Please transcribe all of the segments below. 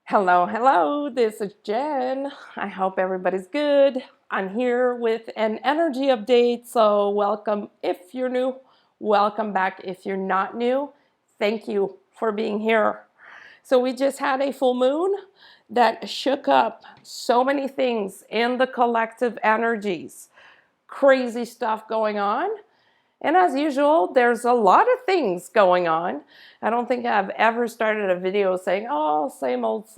Hello, hello, this is Jen. I hope everybody's good. I'm here with an energy update, so welcome if you're new, welcome back if you're not new. Thank you for being here. So, we just had a full moon that shook up so many things in the collective energies. Crazy stuff going on. And as usual, there's a lot of things going on. I don't think I've ever started a video saying, oh, same old,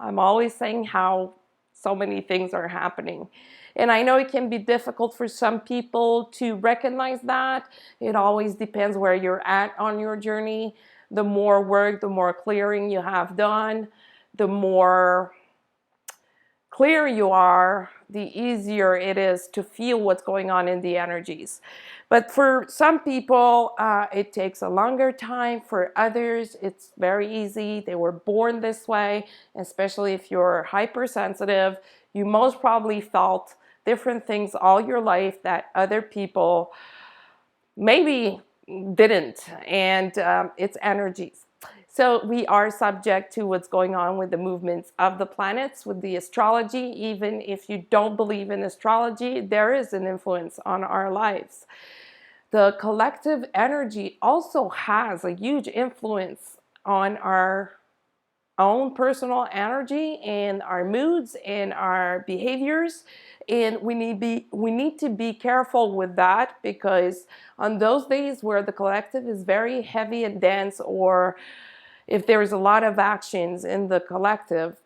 I'm always saying how so many things are happening. And I know it can be difficult for some people to recognize that. It always depends where you're at on your journey. The more work, the more clearing you have done, the more clear you are, the easier it is to feel what's going on in the energies. But for some people, it takes a longer time. For others, it's very easy. They were born this way, especially if you're hypersensitive. You most probably felt different things all your life that other people maybe didn't, and it's energies. So we are subject to what's going on with the movements of the planets, with the astrology. Even if you don't believe in astrology, there is an influence on our lives. The collective energy also has a huge influence on our own personal energy and our moods and our behaviors, and we need to be careful with that, because on those days where the collective is very heavy and dense, or if there's a lot of actions in the collective,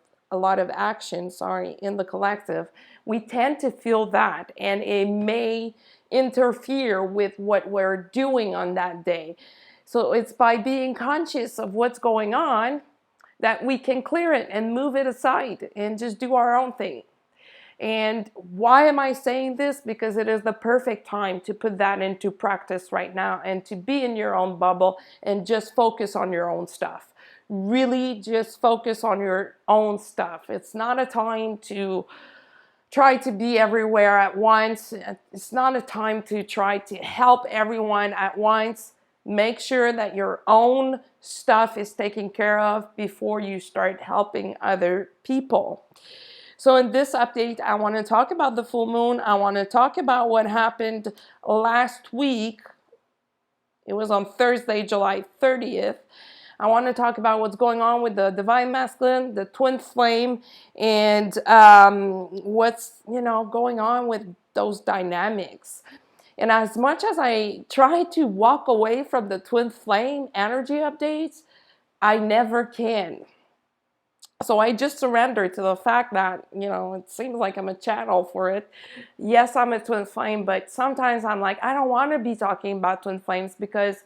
we tend to feel that, and it may interfere with what we're doing on that day. So it's by being conscious of what's going on that we can clear it and move it aside and just do our own thing. And why am I saying this? Because it is the perfect time to put that into practice right now, and to be in your own bubble and just focus on your own stuff. Really just focus on your own stuff. It's not a time to try to be everywhere at once. It's not a time to try to help everyone at once. Make sure that your own stuff is taken care of before you start helping other people. So in this update, I want to talk about the full moon. I want to talk about what happened last week. It was on Thursday, July 30th. I want to talk about what's going on with the divine masculine, the twin flame, and what's going on with those dynamics. And as much as I try to walk away from the twin flame energy updates, I never can. So I just surrender to the fact that, it seems like I'm a channel for it. Yes, I'm a twin flame, but sometimes I'm like, I don't want to be talking about twin flames, because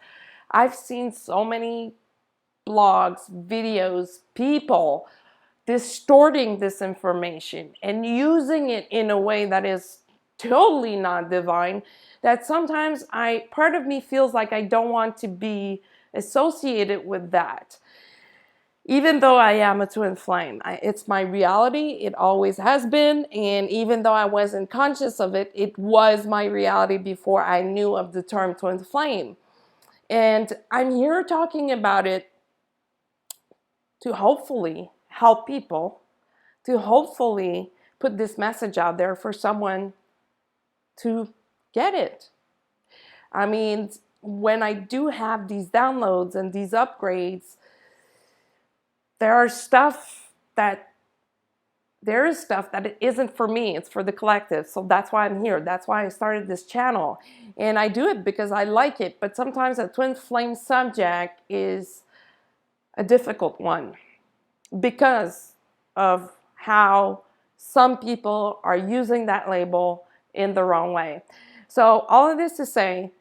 I've seen so many blogs, videos, people distorting this information and using it in a way that is totally not divine, that sometimes part of me feels like I don't want to be associated with that. Even though I am a twin flame, it's my reality. It always has been. And even though I wasn't conscious of it, it was my reality before I knew of the term twin flame. And I'm here talking about it to hopefully help people, to hopefully put this message out there for someone to get it. I mean, when I do have these downloads and these upgrades, there is stuff that isn't for me, it's for the collective. So that's why I'm here. That's why I started this channel. And I do it because I like it. But sometimes a twin flame subject is a difficult one, because of how some people are using that label in the wrong way. So all of this to say,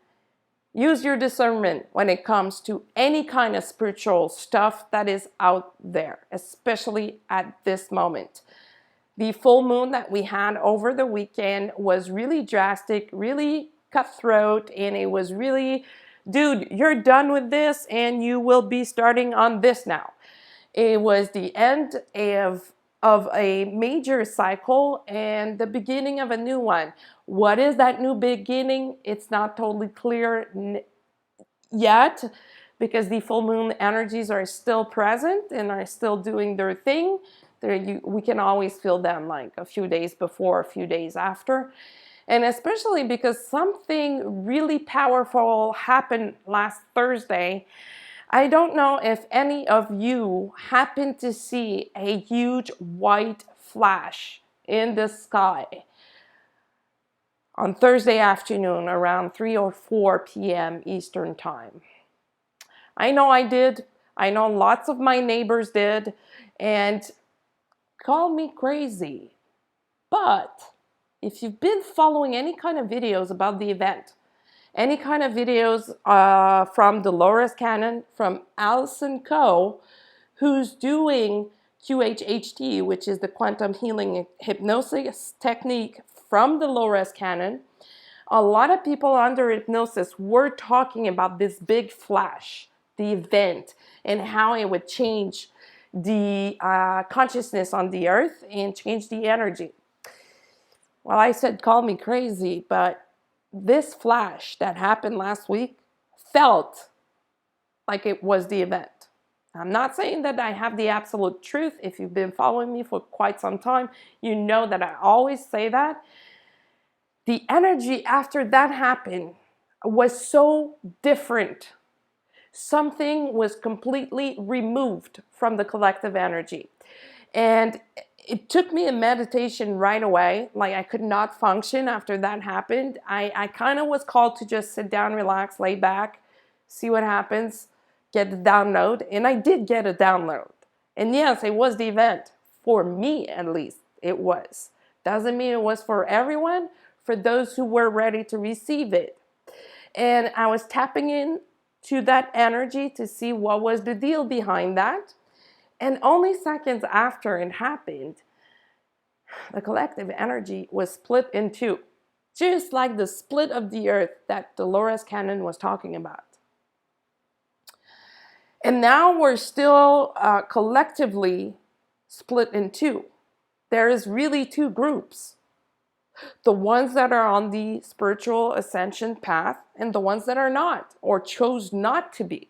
use your discernment when it comes to any kind of spiritual stuff that is out there, especially at this moment. The full moon that we had over the weekend was really drastic, really cutthroat, and it was really, dude, you're done with this and you will be starting on this now. It was the end of a major cycle and the beginning of a new one. What is that new beginning? It's not totally clear yet, because the full moon energies are still present and are still doing their thing. We can always feel them like a few days before, a few days after. And especially because something really powerful happened last Thursday. I don't know if any of you happened to see a huge white flash in the sky on Thursday afternoon around 3 or 4 p.m. Eastern Time. I know I did. I know lots of my neighbors did, and call me crazy. But if you've been following any kind of videos about the event, any kind of videos from Dolores Cannon, from Alison Coe, who's doing QHHT, which is the quantum healing hypnosis technique from Dolores Cannon, a lot of people under hypnosis were talking about this big flash, the event, and how it would change the consciousness on the earth and change the energy. Well, I said, call me crazy, but this flash that happened last week felt like it was the event. I'm not saying that I have the absolute truth. If you've been following me for quite some time, you know that I always say that. The energy after that happened was so different. Something was completely removed from the collective energy. And it took me a meditation right away. Like, I could not function after that happened. I kind of was called to just sit down, relax, lay back, see what happens, get the download. And I did get a download. And yes, it was the event. For me, at least, it was. Doesn't mean it was for everyone, for those who were ready to receive it. And I was tapping in to that energy to see what was the deal behind that. And only seconds after it happened, the collective energy was split in two, just like the split of the earth that Dolores Cannon was talking about. And now we're still collectively split in two. There is really two groups. The ones that are on the spiritual ascension path and the ones that are not, or chose not to be.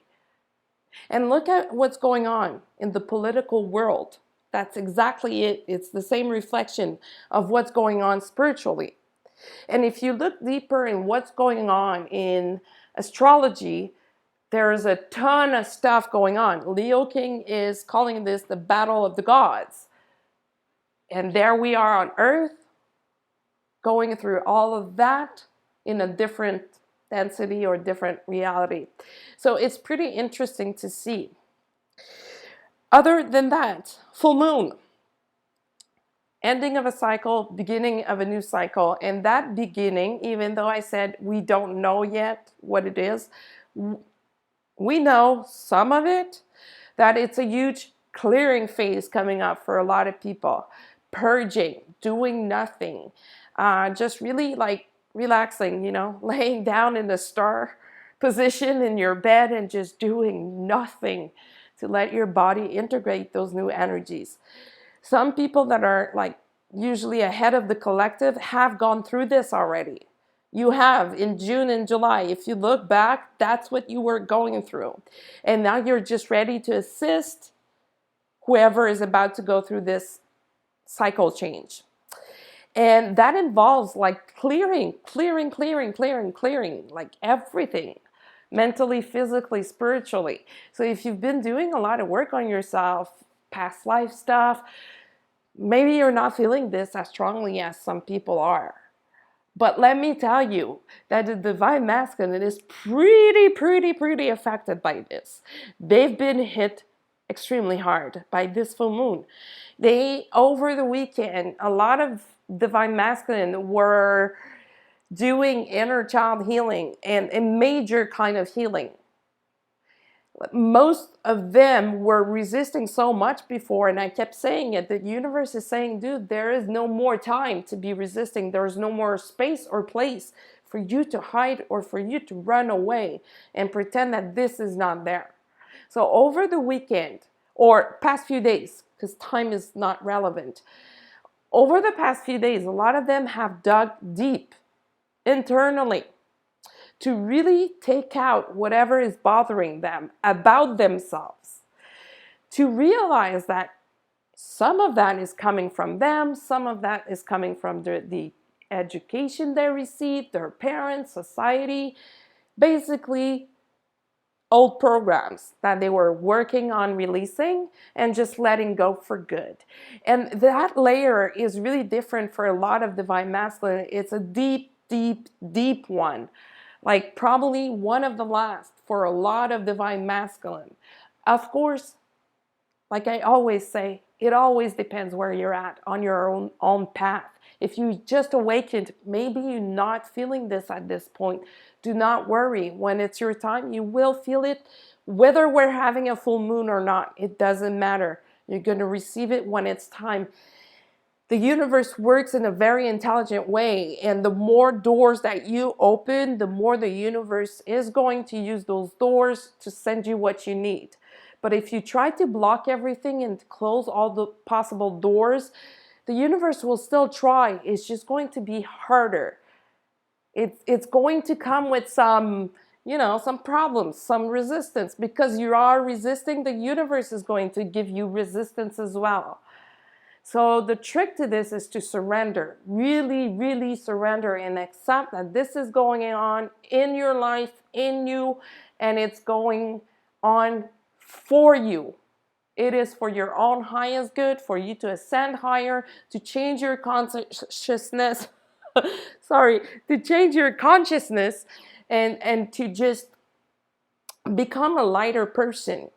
And look at what's going on in the political world. That's exactly it. It's the same reflection of what's going on spiritually. And if you look deeper in what's going on in astrology, there's a ton of stuff going on. Leo King is calling this the battle of the gods. And there we are on Earth, going through all of that in a different density or different reality. So it's pretty interesting to see. Other than that, full moon, ending of a cycle, beginning of a new cycle. And that beginning, even though I said we don't know yet what it is, we know some of it, that it's a huge clearing phase coming up for a lot of people. Purging, doing nothing, just really like relaxing, laying down in the star position in your bed and just doing nothing to let your body integrate those new energies. Some people that are like usually ahead of the collective have gone through this already. You have in June and July. If you look back, that's what you were going through. And now you're just ready to assist whoever is about to go through this cycle change. And that involves like clearing, like everything, mentally, physically, spiritually. So if you've been doing a lot of work on yourself, past life stuff, maybe you're not feeling this as strongly as some people are. But let me tell you that the divine masculine is pretty affected by this. They've been hit extremely hard by this full moon. Over the weekend, a lot of divine masculine were doing inner child healing and a major kind of healing. Most of them were resisting so much before, and I kept saying it, the universe is saying, dude, there is no more time to be resisting. There is no more space or place for you to hide or for you to run away and pretend that this is not there. So over the weekend, or past few days, because time is not relevant, over the past few days, a lot of them have dug deep internally to really take out whatever is bothering them about themselves, to realize that some of that is coming from them, some of that is coming from the education they received, their parents, society, basically old programs that they were working on releasing and just letting go for good. And that layer is really different for a lot of divine masculine. It's a deep, deep, deep one. Like probably one of the last for a lot of divine masculine. Of course, like I always say, it always depends where you're at on your own path. If you just awakened, maybe you're not feeling this at this point. Do not worry. When it's your time, you will feel it. Whether we're having a full moon or not, it doesn't matter. You're going to receive it when it's time. The universe works in a very intelligent way, and the more doors that you open, the more the universe is going to use those doors to send you what you need. But if you try to block everything and close all the possible doors, the universe will still try. It's just going to be harder. It's going to come with some, some problems, some resistance. Because you are resisting, the universe is going to give you resistance as well. So the trick to this is to surrender, really, really surrender and accept that this is going on in your life, in you, and it's going on for you. It is for your own highest good, for you to ascend higher, to change your consciousness, to change your consciousness and to just become a lighter person.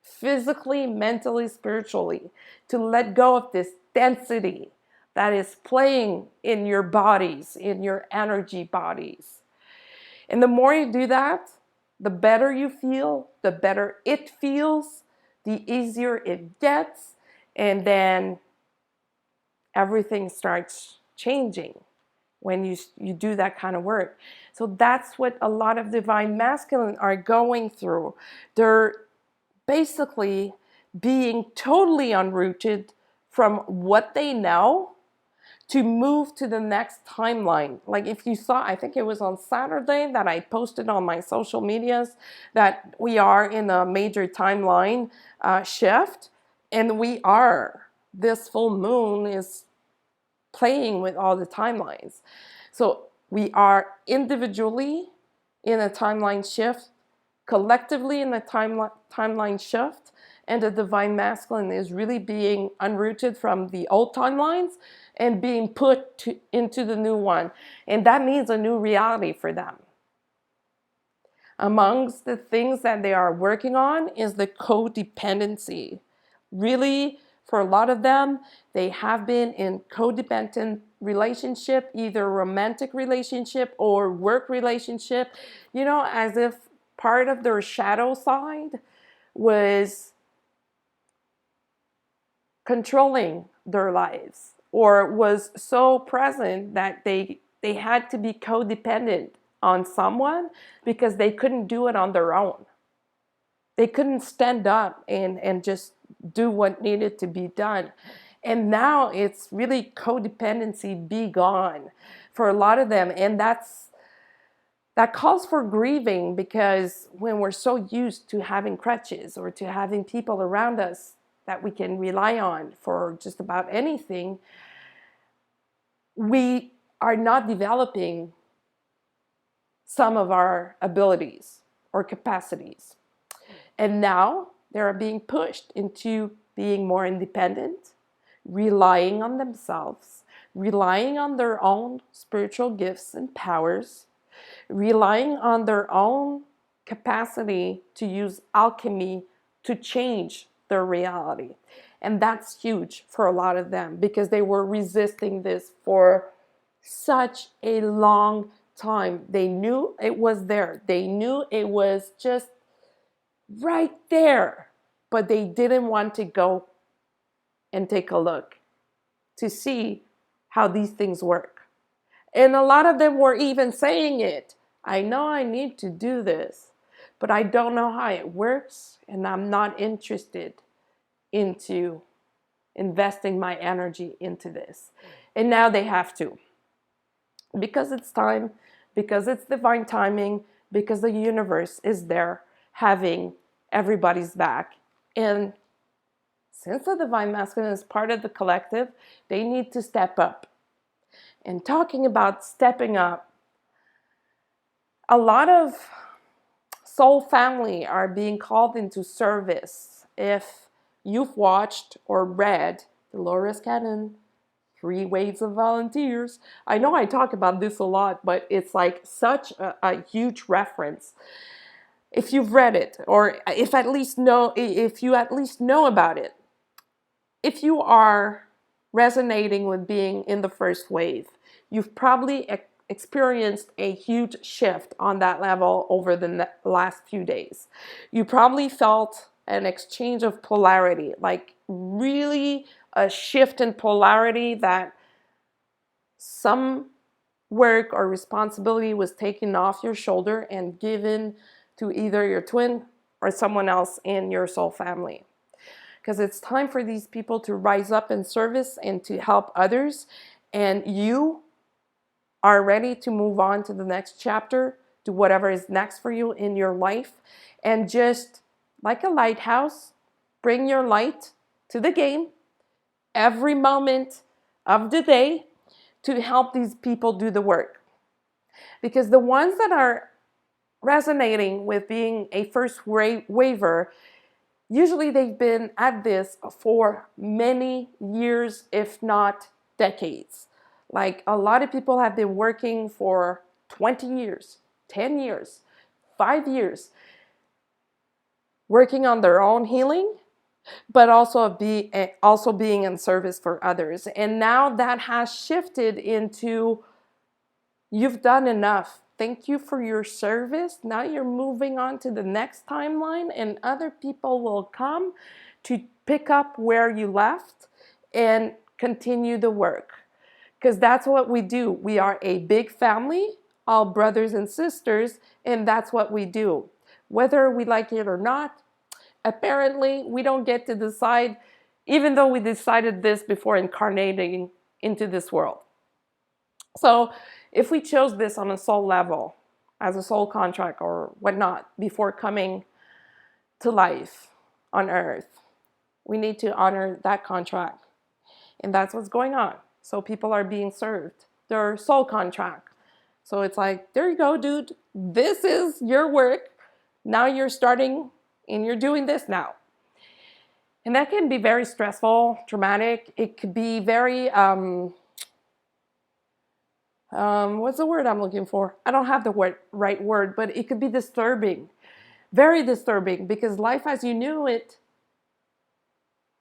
Physically, mentally, spiritually, to let go of this density that is playing in your bodies, in your energy bodies. And the more you do that, the better you feel, the better it feels, the easier it gets, and then everything starts changing when you do that kind of work. So that's what a lot of divine masculine are going through. They're basically being totally unrooted from what they know to move to the next timeline. Like if you saw, I think it was on Saturday that I posted on my social medias that we are in a major timeline shift, and we are. This full moon is playing with all the timelines. So we are individually in a timeline shift, collectively in a timeline shift, and the divine masculine is really being unrooted from the old timelines and being put into the new one. And that means a new reality for them. Amongst the things that they are working on is the codependency. Really, for a lot of them, they have been in codependent relationship, either romantic relationship or work relationship, as if part of their shadow side was controlling their lives or was so present that they had to be codependent on someone because they couldn't do it on their own. They couldn't stand up and just do what needed to be done. And now it's really codependency be gone for a lot of them. And that calls for grieving, because when we're so used to having crutches or to having people around us that we can rely on for just about anything, we are not developing some of our abilities or capacities. And now they are being pushed into being more independent, relying on themselves, relying on their own spiritual gifts and powers, relying on their own capacity to use alchemy to change their reality. And that's huge for a lot of them because they were resisting this for such a long time. They knew it was there. They knew it was just right there, but they didn't want to go and take a look to see how these things work. And a lot of them were even saying it. I know I need to do this, but I don't know how it works, and I'm not interested into investing my energy into this. And now they have to, because it's time because it's divine timing, because the universe is there having everybody's back. And since the divine masculine is part of the collective, they need to step up. And talking about stepping up, a lot of soul family are being called into service. If you've watched or read Dolores Cannon, 3 Waves of Volunteers, I know I talk about this a lot, but it's like such a huge reference. If you've read it, or if you at least know about it, if you are resonating with being in the first wave, you've probably experienced a huge shift on that level over the last few days. You probably felt an exchange of polarity, like really a shift in polarity, that some work or responsibility was taken off your shoulder and given to either your twin or someone else in your soul family. Because it's time for these people to rise up in service and to help others. And you are ready to move on to the next chapter, to whatever is next for you in your life. And just like a lighthouse, bring your light to the game every moment of the day to help these people do the work. Because the ones that are resonating with being a first waver, usually they've been at this for many years, if not decades. Like a lot of people have been working for 20 years, 10 years, 5 years, working on their own healing, but also being in service for others. And now that has shifted into, you've done enough. Thank you for your service. Now you're moving on to the next timeline, and other people will come to pick up where you left and continue the work. Because that's what we do. We are a big family, all brothers and sisters, and that's what we do. Whether we like it or not, apparently we don't get to decide, even though we decided this before incarnating into this world. So if we chose this on a soul level, as a soul contract or whatnot, before coming to life on earth, we need to honor that contract. And that's what's going on. So people are being served their soul contract. So it's like, there you go, dude. This is your work. Now you're starting and you're doing this now. And that can be very stressful, traumatic. It could be very, what's the word I'm looking for? I don't have the right word, but it could be disturbing. Very disturbing, because life as you knew it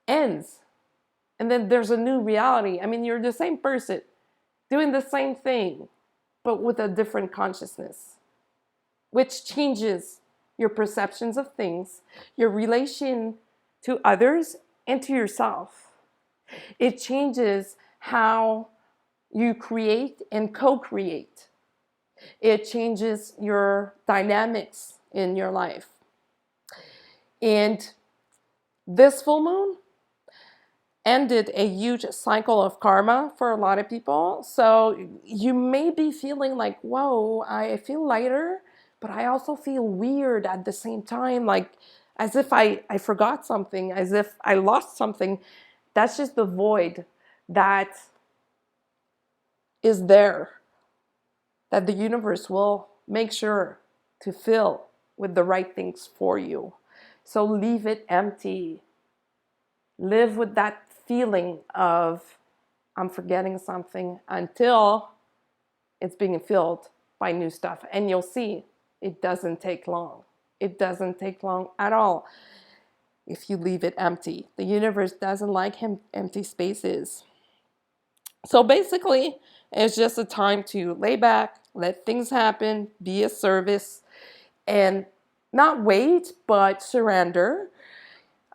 ends. And then there's a new reality. I mean, you're the same person doing the same thing, but with a different consciousness, which changes your perceptions of things, your relation to others, and to yourself. It changes how you create and co-create. It changes your dynamics in your life. And this full moon ended a huge cycle of karma for a lot of people. So you may be feeling like, whoa, I feel lighter, but I also feel weird at the same time, like as if I forgot something, as if I lost something. That's just the void that is there, that the universe will make sure to fill with the right things for you. So leave it empty. Live with that feeling of, I'm forgetting something, until it's being filled by new stuff. And you'll see, it doesn't take long. It doesn't take long at all if you leave it empty. The universe doesn't like empty spaces. So basically, it's just a time to lay back, let things happen, be a service, and not wait, but surrender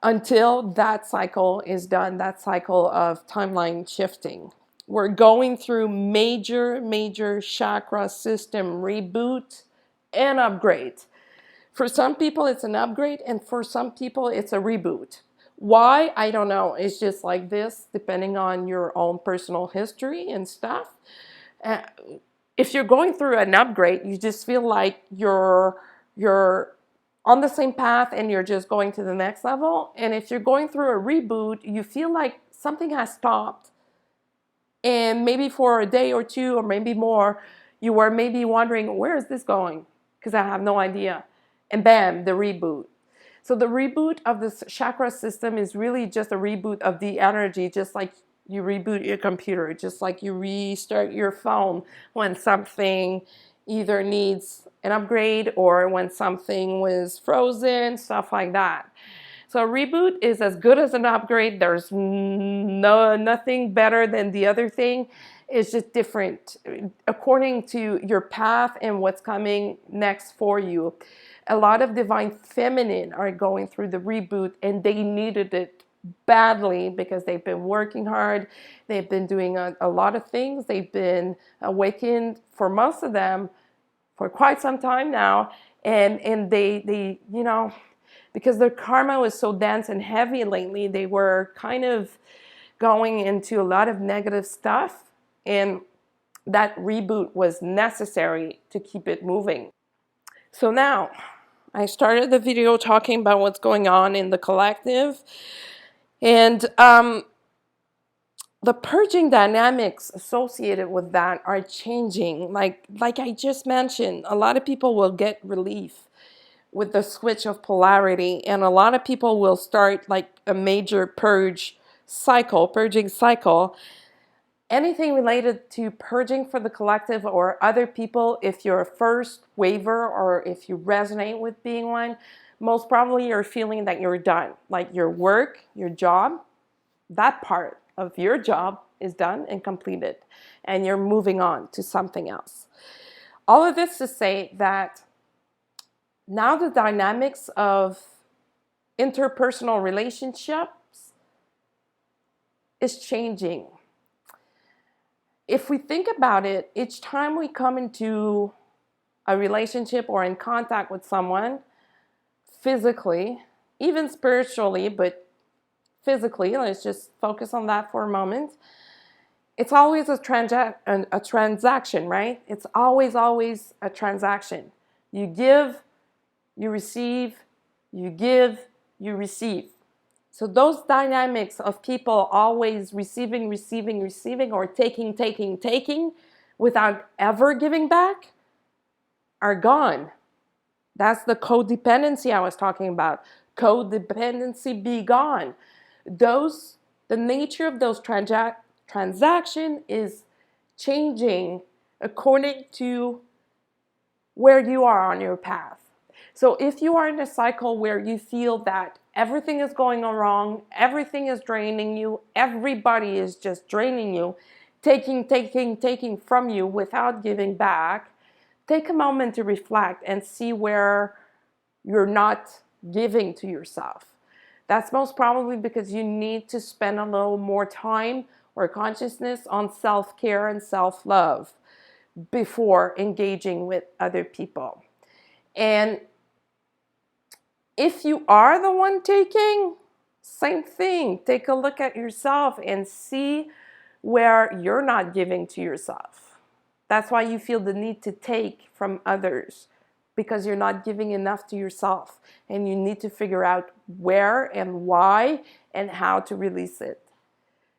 until that cycle is done, that cycle of timeline shifting. We're going through major chakra system reboot and upgrade. For some people, it's an upgrade, and for some people, it's a reboot. Why? I don't know. It's just like this, depending on your own personal history and stuff. If you're going through an upgrade, you just feel like you're on the same path and you're just going to the next level. And if you're going through a reboot, you feel like something has stopped. And maybe for a day or two or maybe more, you were maybe wondering, where is this going? Because I have no idea. And bam, the reboot. So the reboot of this chakra system is really just a reboot of the energy, just like you reboot your computer, just like you restart your phone when something either needs an upgrade or when something was frozen, stuff like that. So a reboot is as good as an upgrade. There's nothing better than the other thing. It's just different according to your path and what's coming next for you. A lot of divine feminine are going through the reboot, and they needed it badly because they've been working hard. They've been doing a lot of things. They've been awakened, for most of them, for quite some time now. And they you know, because their karma was so dense and heavy lately, they were kind of going into a lot of negative stuff, and that reboot was necessary to keep it moving. So now, I started the video talking about what's going on in the collective, and the purging dynamics associated with that are changing. Like I just mentioned, a lot of people will get relief with the switch of polarity, and a lot of people will start like a major purging cycle. Anything related to purging for the collective or other people, if you're a first waver or if you resonate with being one, most probably you're feeling that you're done. Like your work, your job, that part of your job is done and completed, and you're moving on to something else. All of this to say that now the dynamics of interpersonal relationships is changing. If we think about it, each time we come into a relationship or in contact with someone physically, even spiritually, but physically, let's just focus on that for a moment. It's always a transaction, right? It's always a transaction. You give, you receive, you give, you receive. So those dynamics of people always receiving, or taking, without ever giving back are gone. That's the codependency I was talking about. Codependency be gone. The nature of those transaction is changing according to where you are on your path. So if you are in a cycle where you feel that everything is going on wrong, everything is draining you, everybody is just draining you, taking from you without giving back, take a moment to reflect and see where you're not giving to yourself. That's most probably because you need to spend a little more time or consciousness on self-care and self-love before engaging with other people. And if you are the one taking, same thing. Take a look at yourself and see where you're not giving to yourself. That's why you feel the need to take from others, because you're not giving enough to yourself, and you need to figure out where and why and how to release it.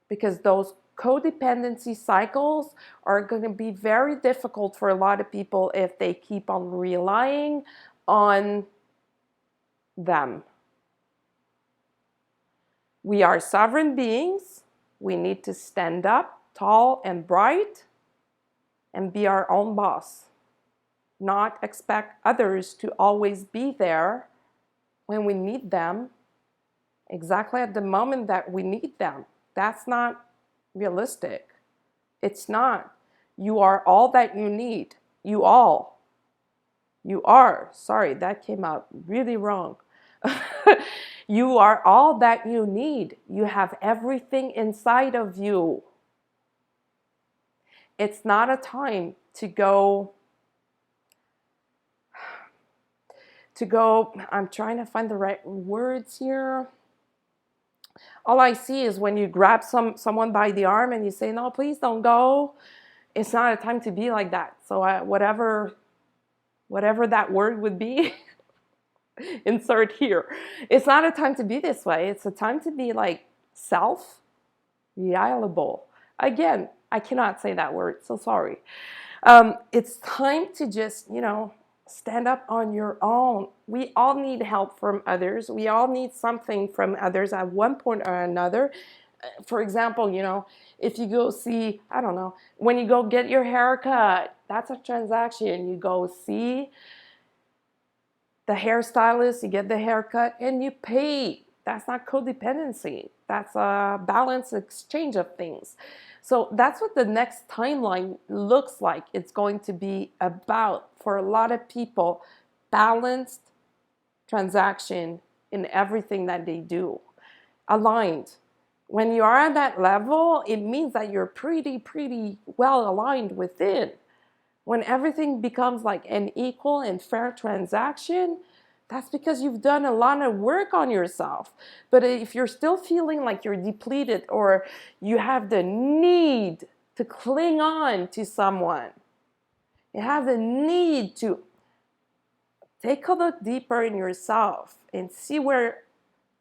Because those codependency cycles are going to be very difficult for a lot of people if they keep on relying on them. We are sovereign beings. We need to stand up tall and bright and be our own boss. Not expect others to always be there when we need them, exactly at the moment that we need them. That's not realistic. It's not. You are all that you need. You are. Sorry, that came out really wrong. You are all that you need. You have everything inside of you. It's not a time to go, I'm trying to find the right words here. All I see is when you grab someone by the arm and you say, no, please don't go. it's not a time to be like that. So whatever that word would be, insert here. It's not a time to be this way. It's a time to be like self-reliable. Again, I cannot say that word, so sorry. It's time to just, stand up on your own. We all need help from others. We all need something from others at one point or another. For example, if you go see, I don't know, when you go get your hair cut, that's a transaction. You go see the hairstylist, you get the haircut, and you pay. That's not codependency. That's a balanced exchange of things. So that's what the next timeline looks like. It's going to be about, for a lot of people, balanced transaction in everything that they do, aligned. When you are at that level, it means that you're pretty well aligned within. When everything becomes like an equal and fair transaction, that's because you've done a lot of work on yourself. But if you're still feeling like you're depleted or you have the need to cling on to someone, you have the need to take a look deeper in yourself and see where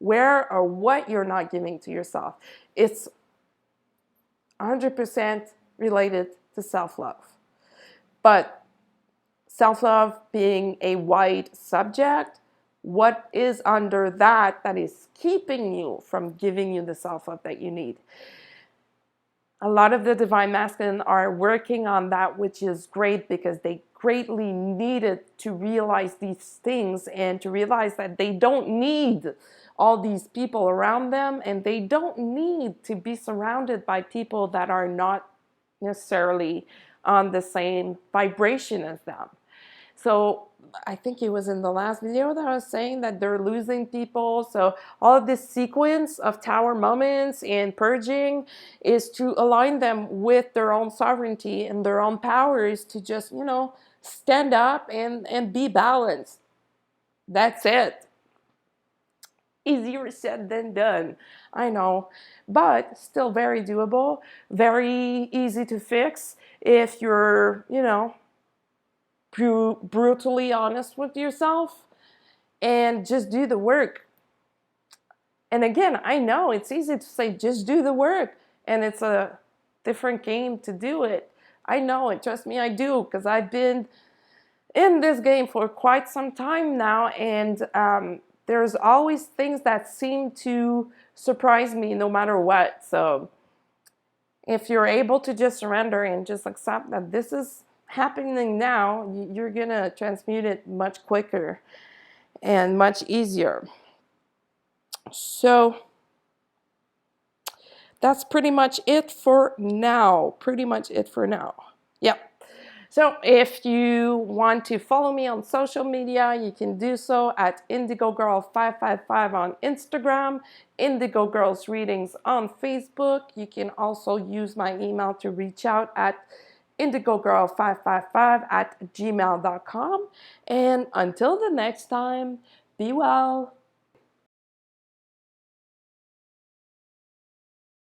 or what you're not giving to yourself. It's 100% related to self-love. But self-love being a wide subject, what is under that is keeping you from giving you the self-love that you need? A lot of the Divine Masculine are working on that, which is great because they greatly needed to realize these things and to realize that they don't need all these people around them, and they don't need to be surrounded by people that are not necessarily on the same vibration as them. So I think it was in the last video that I was saying that they're losing people. So all of this sequence of tower moments and purging is to align them with their own sovereignty and their own powers to just, stand up and be balanced. That's it. Easier said than done, I know, but still very doable, very easy to fix if you're, brutally honest with yourself and just do the work. And again, I know it's easy to say just do the work, and it's a different game to do it. I know it, trust me, I do, because I've been in this game for quite some time now, and there's always things that seem to surprise me no matter what. So if you're able to just surrender and just accept that this is happening now, you're gonna transmute it much quicker and much easier. So that's pretty much it for now. Yep. So if you want to follow me on social media, you can do so at IndigoGirl555 on Instagram, Indigo Girls Readings on Facebook. You can also use my email to reach out at indigogirl555@gmail.com. And until the next time, be well.